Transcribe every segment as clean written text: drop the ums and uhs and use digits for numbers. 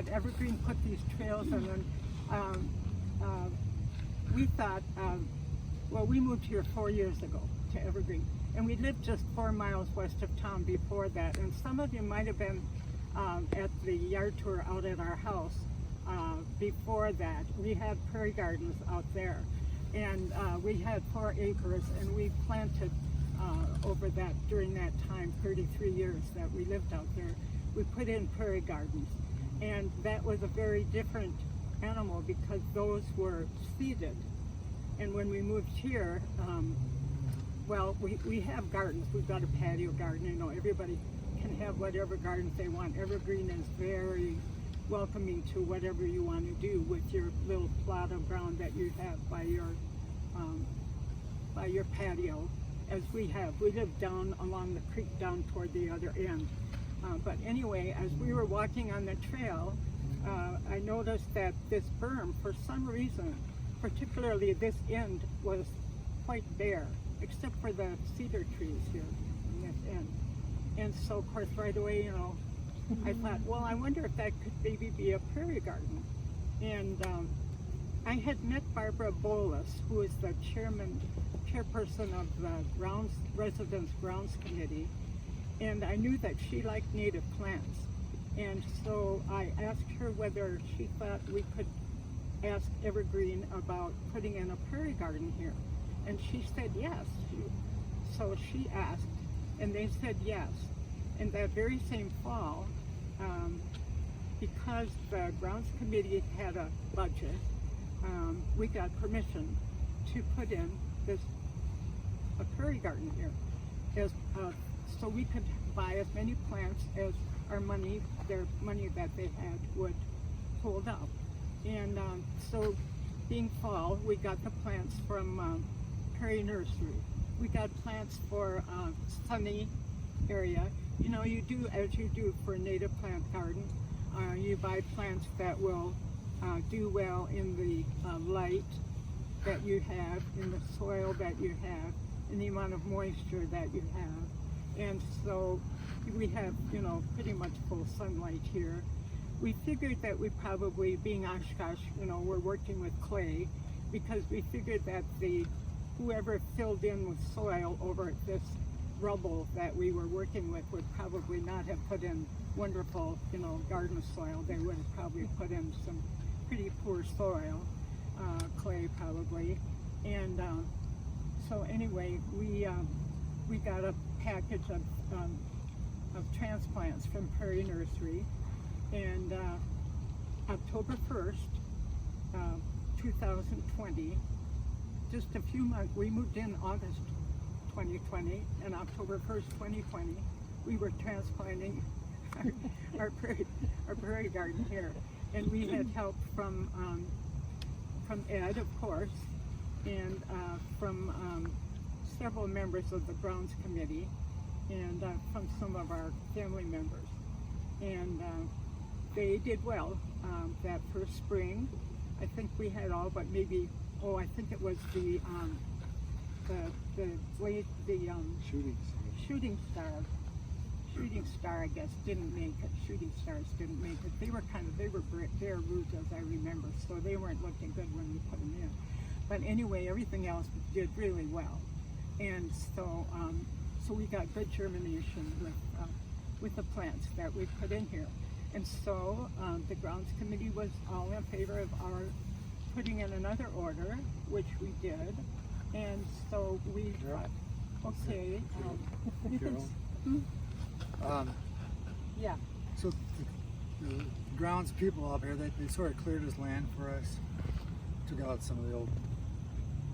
Evergreen put these trails in, and we thought, well, we moved here 4 years ago to Evergreen, and we lived just 4 miles west of town before that. And some of you might have been at the yard tour out at our house before that. We had prairie gardens out there, and we had 4 acres, and we planted over that, during that time, 33 years that we lived out there, we put in prairie gardens. And that was a very different animal because those were seeded. And when we moved here, well, we have gardens. We've got a patio garden. You know, everybody can have whatever gardens they want. Evergreen is very welcoming to whatever you want to do with your little plot of ground that you have by your patio, as we have. We live down along the creek down toward the other end. But anyway, as we were walking on the trail, I noticed that this berm, for some reason, particularly this end, was quite bare, except for the cedar trees here in this end. And so, of course, right away, you know, I thought, well, I wonder if that could maybe be a prairie garden. And I had met Barbara Bolus, who is the chairperson of the Residence Grounds Committee, and I knew that she liked native plants. And so I asked her whether she thought we could ask Evergreen about putting in a prairie garden here. And she said yes. So she asked, and they said yes. And that very same fall, because the grounds committee had a budget, we got permission to put in a prairie garden here, so we could buy as many plants as their money that they had would hold up. And so, being fall, we got the plants from Prairie Nursery. We got plants for sunny area. You know, you do as you do for a native plant garden. You buy plants that will do well in the light that you have, in the soil that you have, in the amount of moisture that you have. And so we have, you know, pretty much full sunlight here. We figured that we probably, being Oshkosh, you know, we're working with clay, because we figured that whoever filled in with soil over this rubble that we were working with would probably not have put in wonderful, you know, garden soil. They would have probably put in some pretty poor soil, clay probably. And so anyway, we got a package of transplants from Prairie Nursery, and October 1st, 2020, just a few months, we moved in August 2020, and October 1st, 2020, we were transplanting our prairie garden here. And we had help from Ed, of course, and from several members of the grounds committee, and from some of our family members. And they did well that first spring. I think we had all but maybe, I think it was the shooting star, I guess, didn't make it. Shooting stars didn't make it. They were bare roots, as I remember, so they weren't looking good when we put them in. But anyway, everything else did really well. And so we got good germination with the plants that we put in here. And so the grounds committee was all in favor of our putting in another order, which we did. And so we thought, okay, you can, yeah. So the grounds people up here, they sort of cleared this land for us, took out some of the old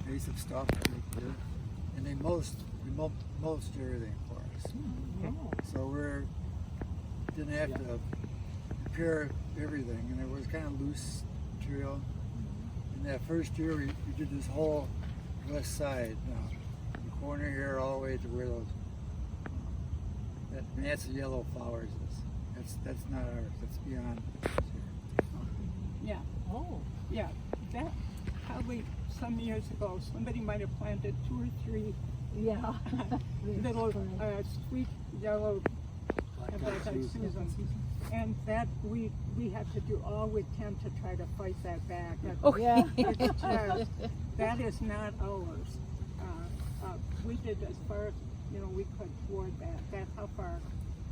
basic stuff that they did, and they mulched everything for us. Oh. So didn't have to repair everything, and it was kind of loose material. And that first year we did this whole west side, from the corner here all the way to where those that's the yellow flowers is. That's not ours. That's beyond us here. Yeah. Oh. Yeah. That probably some years ago, somebody might have planted 2 or 3 little sweet yellow black-eyed Susans. And that we have to do all we can to try to fight that back. Yeah. It's just, that is not ours. We did as far as we could toward that. That's how far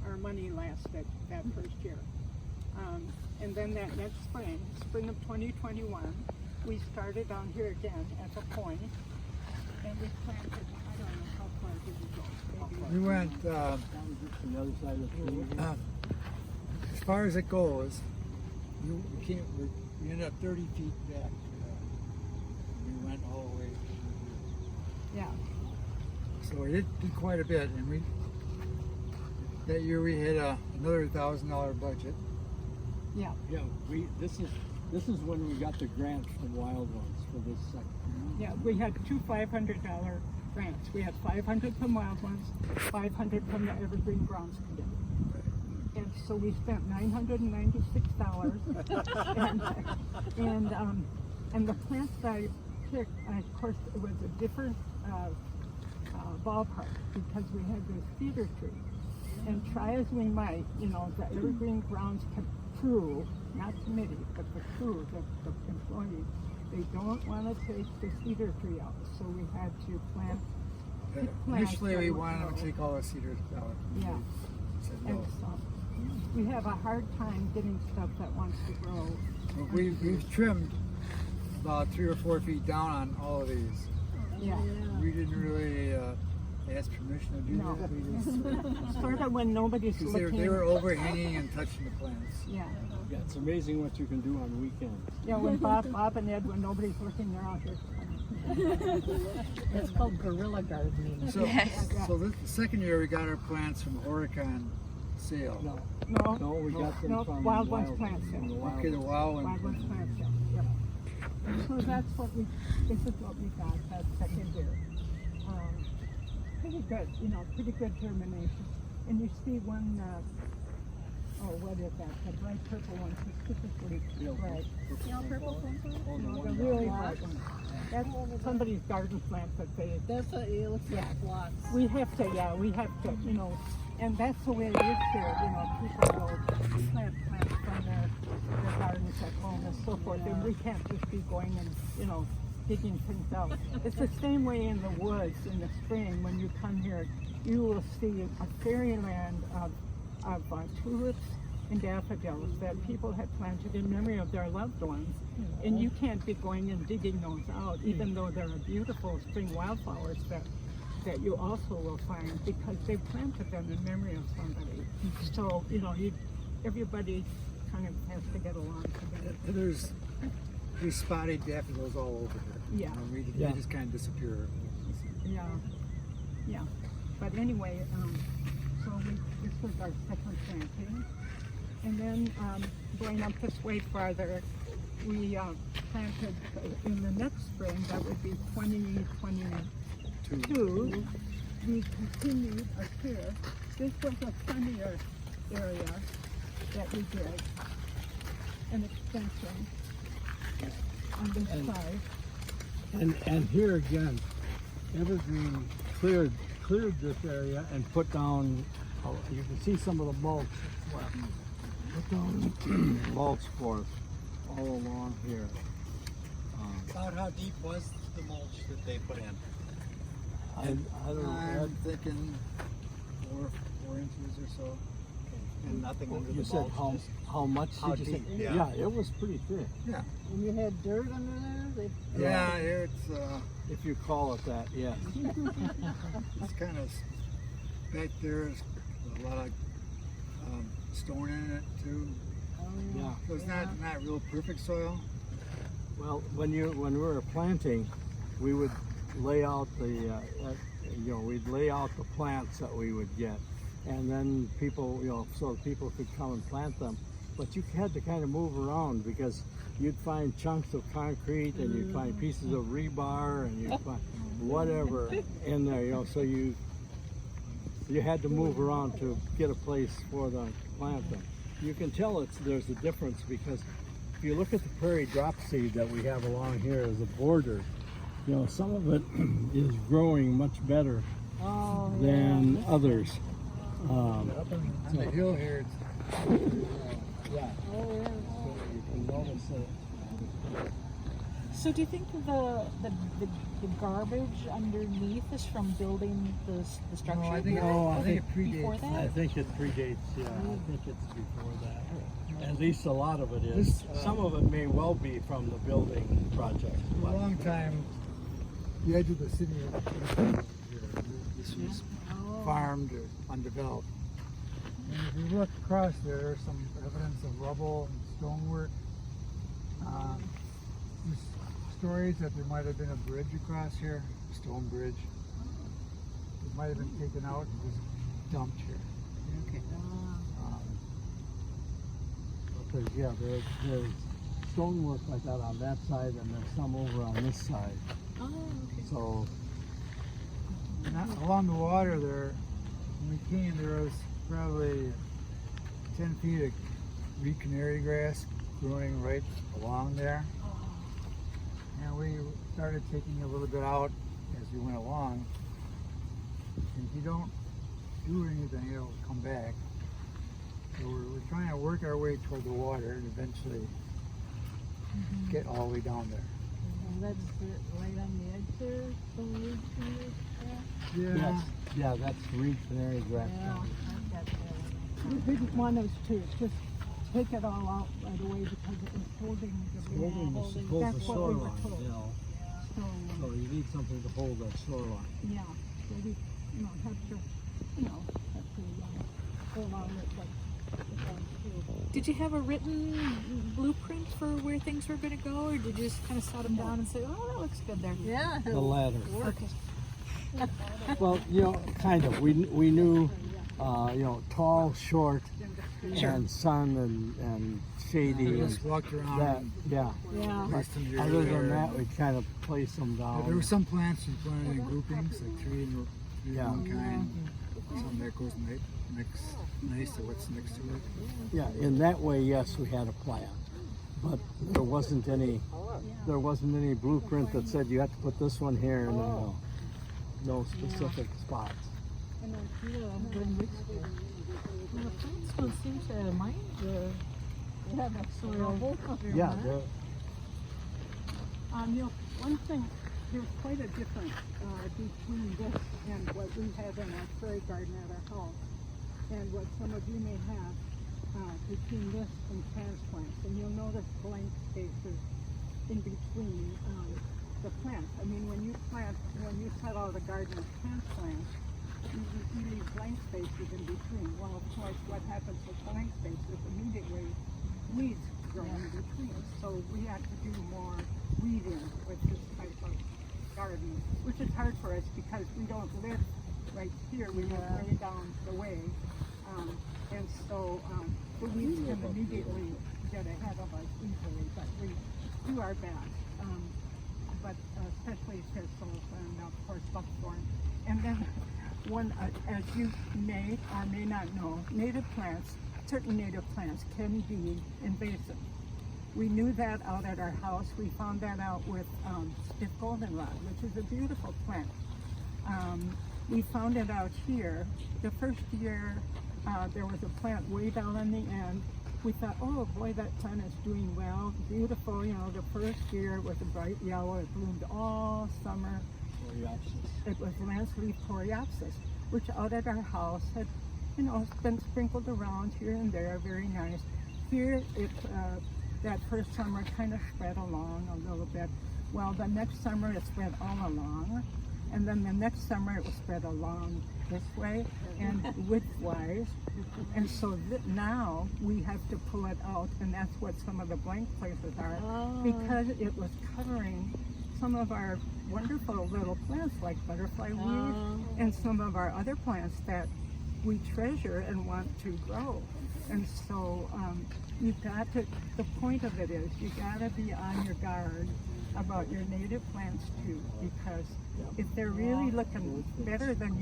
our money lasted that first year. And then that next spring of 2021, we started down here again at the point, and we planted. I don't know how far did we go. Maybe We went That was just the other side of the tree. as far as it goes. You can't. We ended up 30 feet back. We went all the way. yeah. So we did quite a bit, and that year we had another $1,000 budget. Yeah. Yeah, this is when we got the grant from Wild Ones for this second. Yeah, we had two $500 grants. We had $500 from Wild Ones, $500 from the Evergreen Grounds Committee. And so we spent $996. And the plants that I picked, of course, it was a different ballpark because we had this cedar tree. And try as we might, the Evergreen Grounds crew, not committee, but the crew, the employees, they don't want to take the cedar tree out. So we had to plant. Initially, we wanted to take all the cedars out. Yeah. We said And no. so we have a hard time getting stuff that wants to grow. But we've trimmed about 3 or 4 feet down on all of these. Yeah. We didn't really ask permission to do No. that. We just, Sort of when nobody's 'cause looking. they were overhanging and touching the plants. Yeah. Yeah, it's amazing what you can do on weekends. Yeah, when Bob and Ed, when nobody's looking, they're out here. It's called guerrilla gardening. So, so the second year we got our plants from Oricon sale. No, No. no, we got them No, from Wild Ones plants, from the yeah. Wild Okay, the Ones. Wild Wild One. Ones plants, yeah. Yep. So that's what this is what we got that second year. Pretty good, pretty good germination. And you see one, what is that? The bright purple one, specifically bright. purple Oh, the No, one the really down. bright one. That's somebody's garden plant that they, That's what it looks like. Blocks. we have to, and that's the way it is here, people will plant plants from their gardens at home and so forth, and we can't just be going and, digging things out. It's the same way in the woods in the spring when you come here, you will see a fairyland of tulips and daffodils that people had planted in memory of their loved ones. And you can't be going and digging those out, even though there are beautiful spring wildflowers that you also will find because they planted them in memory of somebody. So, everybody kind of has to get along together. There's spotted daffodils all over here. Yeah. They just kind of disappear. Yeah. But anyway, so this was our second planting. And then going up this way farther, we planted in the next spring, that would be 2022. We continued up here. This was a sunnier area that we did, an extension on this side. And here again, Evergreen cleared this area and put down. You can see some of the mulch that's left. Put down mulch for us all along here. About how deep was the mulch that they put in? I don't know. I'm thinking 4 inches or so. And nothing under You the said mulch? how much how did you say? deep? Yeah. Yeah, it was pretty thick. Yeah. And you had dirt under there? Yeah, it's If you call it that, yes. kind of back there is a lot of stone in it too. Yeah. So it's not real perfect soil. Well, when we were planting, we would lay out we'd lay out the plants that we would get, and then people, so people could come and plant them. But you had to kind of move around because you'd find chunks of concrete and you'd find pieces of rebar and you'd find whatever in there, so you had to move around to get a place for them to plant them. You can tell there's a difference because if you look at the prairie drop seed that we have along here as a border, some of it is growing much better than others. On the hill here, it's Yeah. Oh, yeah. So you can notice that. So do you think the garbage underneath is from building the structure? No, I think, No, I think it Before predates that? I think it predates, yeah, I think it's before that. At least a lot of it is. This, Some of it may well be from the building project. For a but- long time, the edge of the city this was farmed or undeveloped. And if you look across there's some evidence of rubble and stonework. There's stories that there might have been a bridge across here, a stone bridge. It might have been taken out and just dumped here. Okay. Because, yeah, there's stonework like that on that side, and there's some over on this side. Oh, okay. So, Along the water there, when we came, there was probably 10 feet of wheat canary grass growing right along there. And we started taking a little bit out as we went along. And if you don't do anything, it'll come back. So we're trying to work our way toward the water and eventually get all the way down there. And that's it, right on the edge there, the weed tree. yes, yeah, that's reed canary grass. Yeah, I've got that. We didn't want us to just take it all out right away because it was holding the Holding weed. the That's what we were shoreline, told. you know. So, So you need something to hold that shoreline. yeah, so we, have to, go along with what we're going to. Did you have a written blueprint for where things were going to go, or did you just kind of sat them down and say, "Oh, that looks good there"? Yeah. The ladder. Okay. Well, you know, kind of. We knew, tall, short, and sun and shady. We And just walked around that, and yeah. Yeah. placed them here. Other there. than that, we kind of placed them Yeah, down. there were some plants we planted in groupings, like three of Yeah. one kind. Some that goes next to what's next to it. Yeah, in that way, yes, we had a plan, but there wasn't any blueprint that said you have to put this one here and no specific spots. Well, the plants don't seem to mind the soil. Yeah, One thing, there's quite a difference between this and what we have in our prairie garden at our house, and what some of you may have between this and transplants. And you'll notice blank spaces in between the plants. I mean, when you set out a garden of transplants, you leave blank spaces in between. Well, of course, what happens with blank spaces immediately weeds grow in between. So we have to do more weeding with this type of garden, which is hard for us because we don't live right here. We live way down the way. And so the weeds can immediately get ahead of us easily, but we do our best. But especially thistles and of course buckthorn. And then as you may or may not know, certain native plants can be invasive. We knew that out at our house. We found that out with stiff goldenrod, which is a beautiful plant. We found it out here. The first year, there was a plant way down on the end. We thought, oh boy, that plant is doing well, beautiful. The first year was a bright yellow. It bloomed all summer. It was lance leaf coreopsis, which out at our house had, been sprinkled around here and there, very nice. Here, that first summer kind of spread along a little bit. Well, the next summer it spread all along, and then the next summer it was spread along this way and widthwise. And so now we have to pull it out, and that's what some of the blank places are, because it was covering some of our wonderful little plants like butterfly weed and some of our other plants that we treasure and want to grow. And so you've got to, the point of it is you got to be on your guard about your native plants too, because if they're really looking better than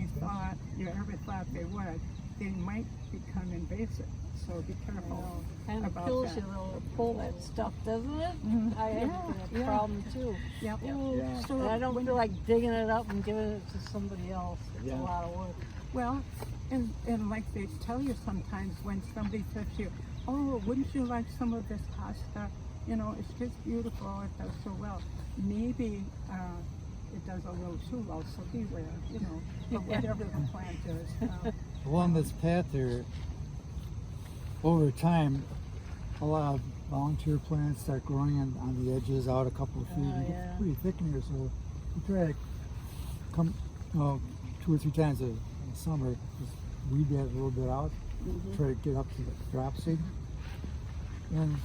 you ever thought they would, they might become invasive. So be careful Kind of about kills that. you to pull that stuff, doesn't it? Mhm. I have that problem too. Yep. Yeah. So And I don't when- feel like digging it up and giving it to somebody else. It's Yeah. a lot of work. Well, and like they tell you sometimes when somebody says to you, oh, wouldn't you like some of this pasta? You know, it's just beautiful. It does so well. Maybe it does a little too well, so beware, you know, but whatever the plant is. Along this path there, over time, a lot of volunteer plants start growing on the edges out a couple of feet. It yeah. gets pretty thick in here, so we try to come, 2 or 3 times a summer, just weed that a little bit out, try to get up to the drop seed. And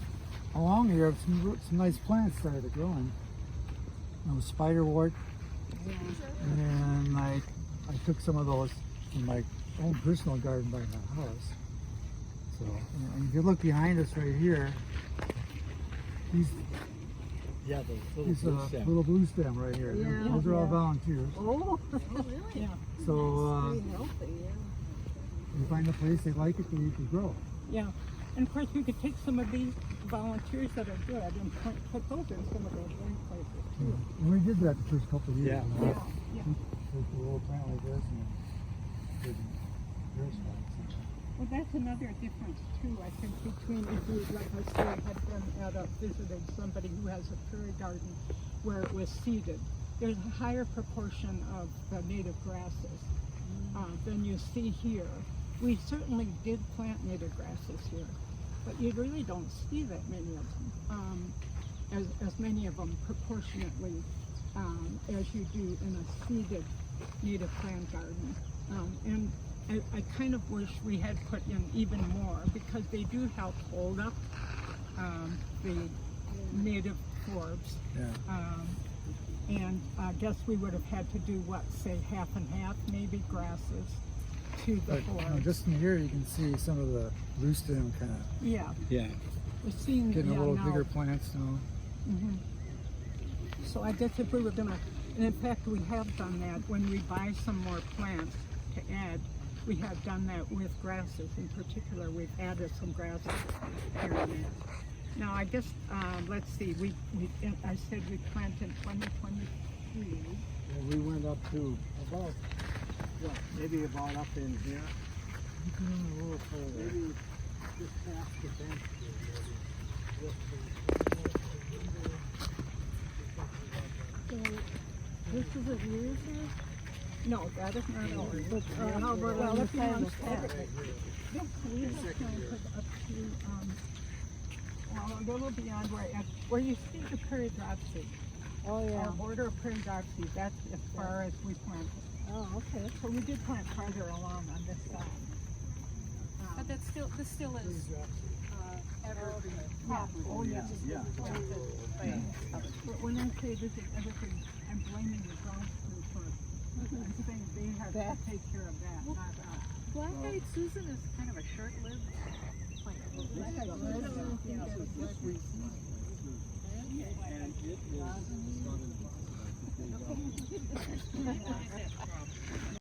along here, some nice plants started growing. Spiderwort, and I took some of those in my own personal garden by my house. So, and if you look behind us right here, these Yeah, the these little blue stem right here. Yeah. Those are all volunteers. Oh, Yeah, So pretty healthy, yeah. you find a place they like it, then you can grow. yeah. And of course, we could take some of these volunteers that are good and put those in some of those rain places too. And we did that the first couple of years. Yeah. Yeah. Take a little plant like this and put in your spots. Well, that's another difference too, I think, between if you, like I said, had been visited somebody who has a prairie garden where it was seeded. There's a higher proportion of the native grasses than you see here. We certainly did plant native grasses here, but you really don't see that many of them, as many of them proportionately as you do in a seeded native plant garden. And I kind of wish we had put in even more because they do help hold up the native forbs. Yeah. And I guess we would have had to do what, say half and half, maybe grasses to the But forbs. just in here, you can see some of the blue stem kind of Yeah, Yeah. we're seeing getting a little now. bigger plants now. So I guess if we were gonna, and in fact we have done that when we buy some more plants to add, we have done that with grasses. In particular, we've added some grasses here and there. Now I guess, let's see, I said we planted 2023. And we went up to about, what, maybe about up in here. You can run a little further. Maybe just past the bench. So, this isn't yours here? No, that is not ours. But, how about Well, on the if you side want of to the start path? it. Yes, we have planted up to, well, a little beyond where you see the prairie dropseed. Oh, yeah. Our border of prairie dropseed, that's as far as we planted. Oh, okay. So we did plant farther along on this side. But this still is evergreen. Yeah. Oh, yeah. Yeah. But when I say this is everything, I'm blaming the dogs for I'm saying they have to take care of that, not us. Black-eyed Susan is kind of a short-lived plant. And it is